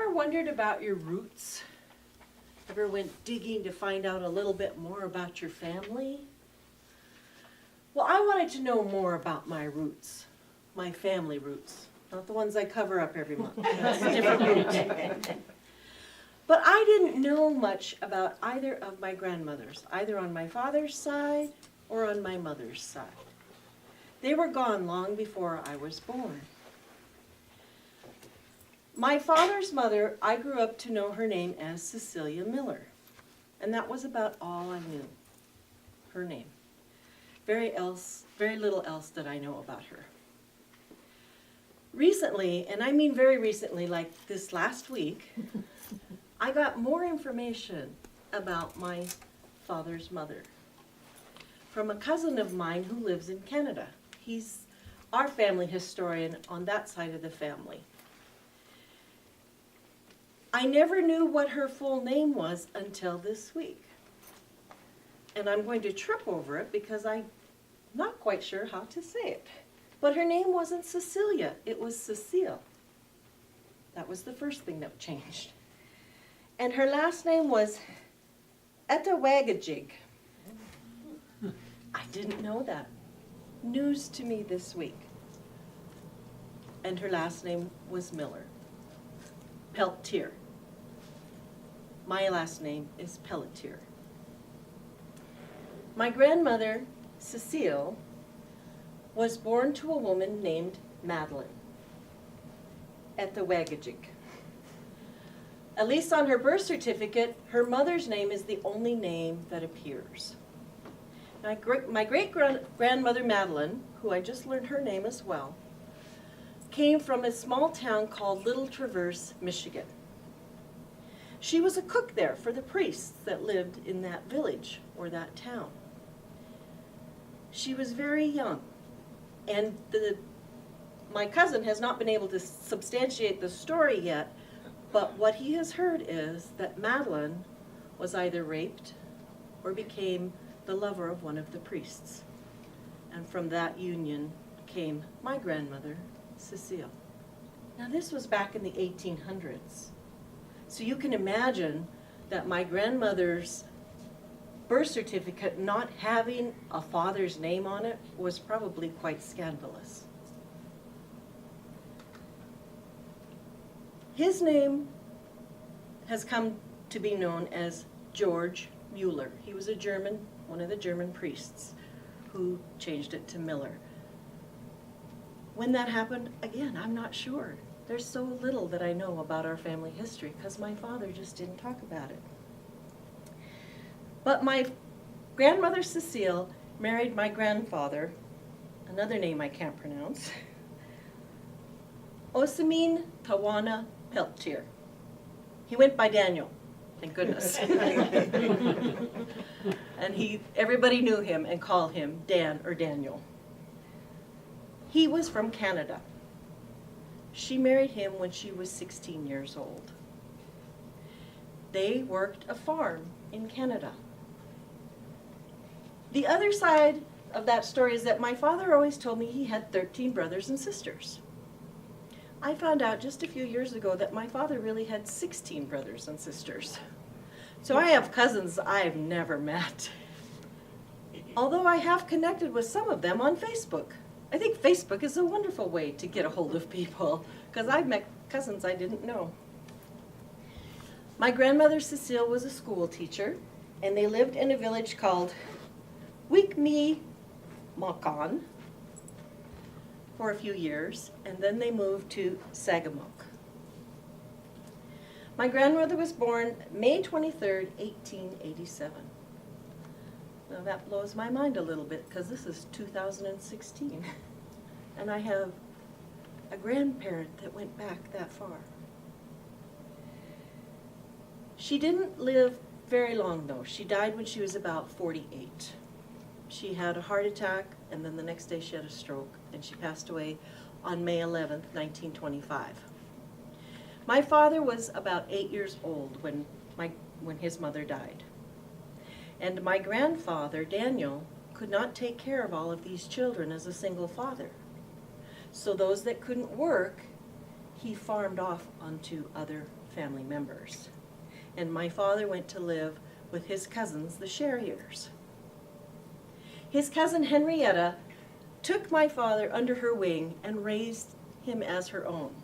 ever wondered about your roots? Ever went digging to find out a little bit more about your family? Well, I wanted to know more about my roots, my family roots, not the ones I cover up every month. That's a different root. But I didn't know much about either of my grandmothers, either on my father's side or on my mother's side. They were gone long before I was born. My father's mother, I grew up to know her name as Cecilia Miller, and that was about all I knew, her name. Very little else that I know about her. Recently, and I mean very recently, like this last week, I got more information about my father's mother from a cousin of mine who lives in Canada. He's our family historian on that side of the family. I never knew what her full name was until this week. And I'm going to trip over it because I'm not quite sure how to say it. But her name wasn't Cecilia, it was Cecile. That was the first thing that changed. And her last name was Etawagajig. I didn't know that. News to me this week. And her last name was Miller. Pelletier. My last name is Pelletier. My grandmother, Cecile, was born to a woman named Madeline at the Wagajig. At least on her birth certificate, her mother's name is the only name that appears. My great-grandmother Madeline, who I just learned her name as well, came from a small town called Little Traverse, Michigan. She was a cook there for the priests that lived in that village or that town. She was very young, and my cousin has not been able to substantiate the story yet, but what he has heard is that Madeline was either raped or became the lover of one of the priests. And from that union came my grandmother, Cecile. Now this was back in the 1800s. So you can imagine that my grandmother's birth certificate not having a father's name on it was probably quite scandalous. His name has come to be known as George Mueller. He was a German, one of the German priests who changed it to Miller. When that happened, again, I'm not sure. There's so little that I know about our family history because my father just didn't talk about it. But my grandmother Cecile married my grandfather, another name I can't pronounce, Osamin Tawana Pelletier. He went by Daniel, thank goodness. And everybody knew him and called him Dan or Daniel. He was from Canada. She married him when she was 16 years old. They worked a farm in Canada. The other side of that story is that my father always told me he had 13 brothers and sisters. I found out just a few years ago that my father really had 16 brothers and sisters. So I have cousins I've never met. Although I have connected with some of them on Facebook. I think Facebook is a wonderful way to get a hold of people because I've met cousins I didn't know. My grandmother Cecile was a school teacher, and they lived in a village called Wikmi-Makon for a few years, and then they moved to Sagamok. My grandmother was born May 23rd, 1887. Now that blows my mind a little bit because this is 2016 and I have a grandparent that went back that far. She didn't live very long though. She died when she was about 48. She had a heart attack and then the next day she had a stroke and she passed away on May 11th, 1925. My father was about 8 years old when his mother died. And my grandfather, Daniel, could not take care of all of these children as a single father. So those that couldn't work, he farmed off onto other family members. And my father went to live with his cousins, the Sherriers. His cousin Henrietta took my father under her wing and raised him as her own.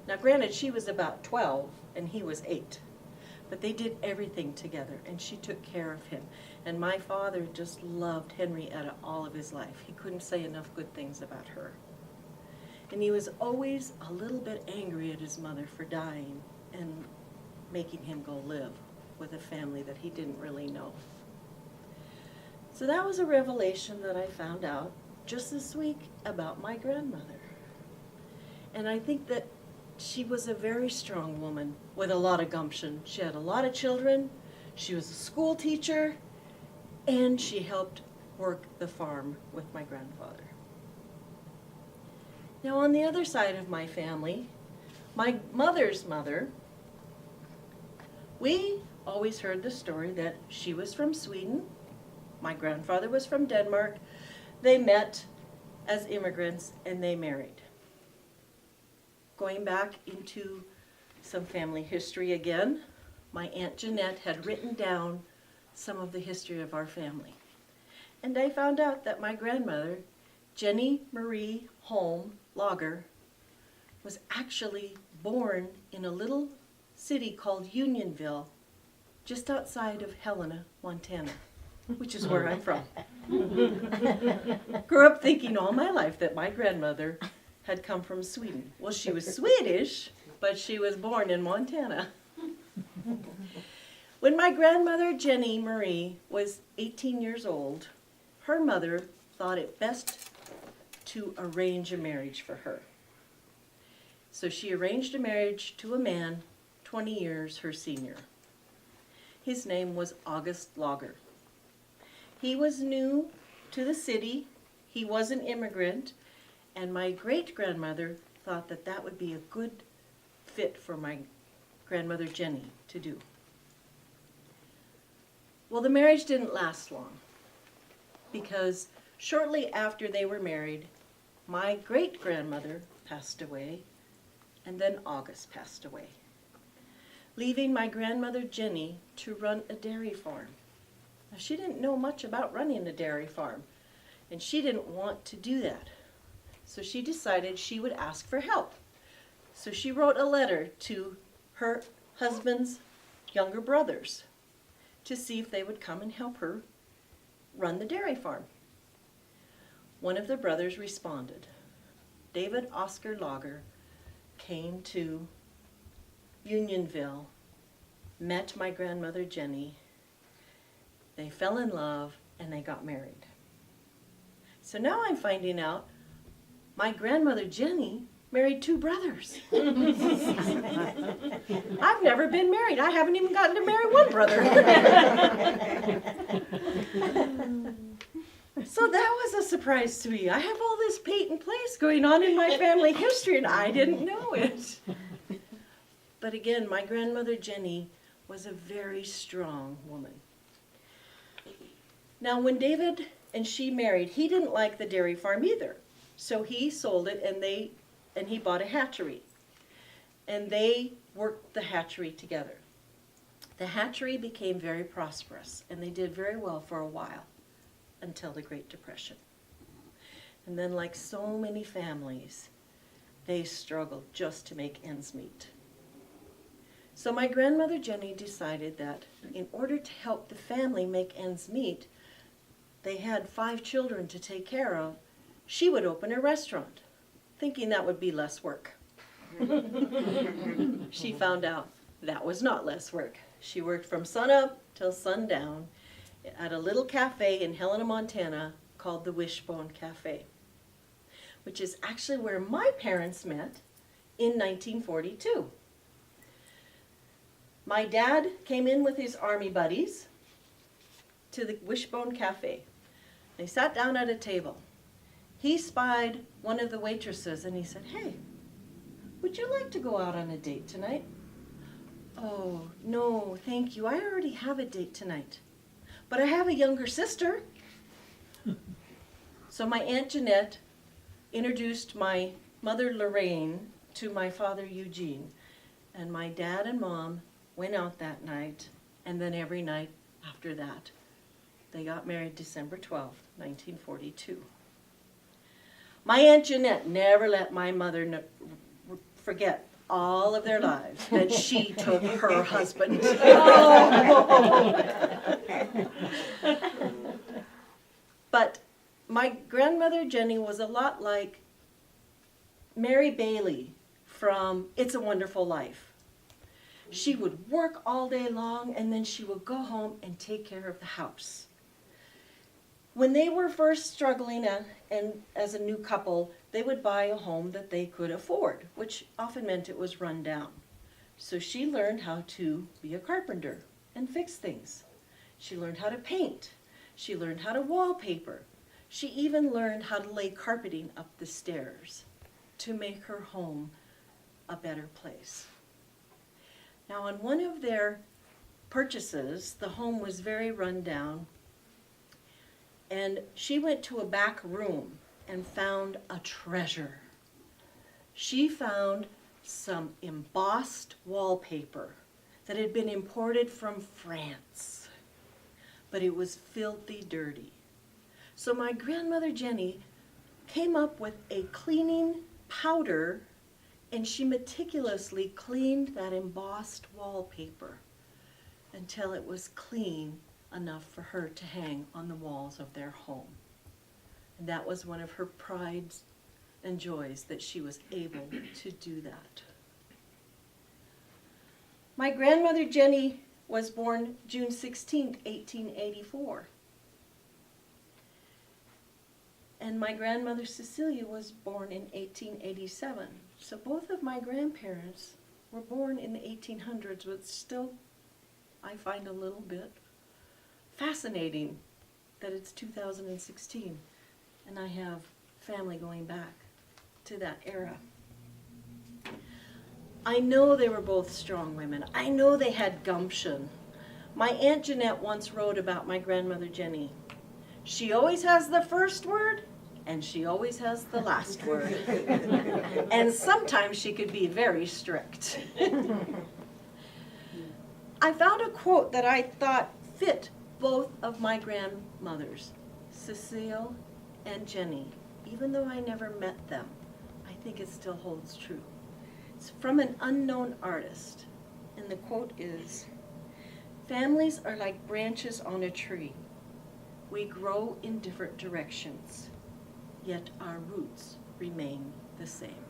Now granted, she was about 12 and he was 8, but they did everything together and she took care of him. And my father just loved Henrietta all of his life. He couldn't say enough good things about her. And he was always a little bit angry at his mother for dying and making him go live with a family that he didn't really know. So that was a revelation that I found out just this week about my grandmother. And I think that she was a very strong woman with a lot of gumption. She had a lot of children, she was a school teacher, and she helped work the farm with my grandfather. Now on the other side of my family, my mother's mother, we always heard the story that she was from Sweden, my grandfather was from Denmark. They met as immigrants and they married. Going back into some family history again, my Aunt Jeanette had written down some of the history of our family. And I found out that my grandmother, Jenny Marie Holm Lager, was actually born in a little city called Unionville, just outside of Helena, Montana, which is where I'm from. Grew up thinking all my life that my grandmother had come from Sweden. Well, she was Swedish, but she was born in Montana. When my grandmother, Jenny Marie, was 18 years old, her mother thought it best to arrange a marriage for her. So she arranged a marriage to a man 20 years her senior. His name was August Lager. He was new to the city, he was an immigrant, and my great-grandmother thought that that would be a good fit for my grandmother Jenny to do. Well, the marriage didn't last long, because shortly after they were married, my great-grandmother passed away, and then August passed away, leaving my grandmother Jenny to run a dairy farm. Now, she didn't know much about running a dairy farm, and she didn't want to do that. So she decided she would ask for help. So she wrote a letter to her husband's younger brothers to see if they would come and help her run the dairy farm. One of the brothers responded. David Oscar Lager came to Unionville, met my grandmother Jenny, they fell in love, and they got married. So now I'm finding out my grandmother Jenny married 2 brothers. I've never been married. I haven't even gotten to marry one brother. So that was a surprise to me. I have all this patent place going on in my family history, and I didn't know it. But again, my grandmother Jenny was a very strong woman. Now, when David and she married, he didn't like the dairy farm either. So he sold it, and he bought a hatchery. And they worked the hatchery together. The hatchery became very prosperous, and they did very well for a while, until the Great Depression. And then, like so many families, they struggled just to make ends meet. So my grandmother Jenny decided that in order to help the family make ends meet, they had 5 children to take care of. She would open a restaurant, thinking that would be less work. She found out that was not less work. She worked from sunup till sundown at a little cafe in Helena, Montana called the Wishbone Cafe, which is actually where my parents met in 1942. My dad came in with his army buddies to the Wishbone Cafe. They sat down at a table. He spied one of the waitresses and he said, "Hey, would you like to go out on a date tonight?" "Oh, no, thank you. I already have a date tonight. But I have a younger sister." So my Aunt Jeanette introduced my mother Lorraine to my father Eugene. And my dad and mom went out that night, and then every night after that. They got married December 12th, 1942. My Aunt Jeanette never let my mother forget all of their lives that she took her husband. But my grandmother Jenny was a lot like Mary Bailey from It's a Wonderful Life. She would work all day long, and then she would go home and take care of the house. When they were first struggling and as a new couple, they would buy a home that they could afford, which often meant it was run down. So she learned how to be a carpenter and fix things. She learned how to paint. She learned how to wallpaper. She even learned how to lay carpeting up the stairs to make her home a better place. Now, on one of their purchases, the home was very run down, and she went to a back room and found a treasure. She found some embossed wallpaper that had been imported from France, but it was filthy dirty. So my grandmother Jenny came up with a cleaning powder, and she meticulously cleaned that embossed wallpaper until it was clean enough for her to hang on the walls of their home. And that was one of her prides and joys, that she was able to do that. My grandmother Jenny was born June 16, 1884. And my grandmother Cecilia was born in 1887. So both of my grandparents were born in the 1800s, but still I find a little bit fascinating that it's 2016 and I have family going back to that era. I know they were both strong women. I know they had gumption. My Aunt Jeanette once wrote about my grandmother Jenny. She always has the first word, and she always has the last word. And sometimes she could be very strict. I found a quote that I thought fit both of my grandmothers, Cecile and Jenny. Even though I never met them, I think it still holds true. It's from an unknown artist, and the quote is, "Families are like branches on a tree. We grow in different directions, yet our roots remain the same."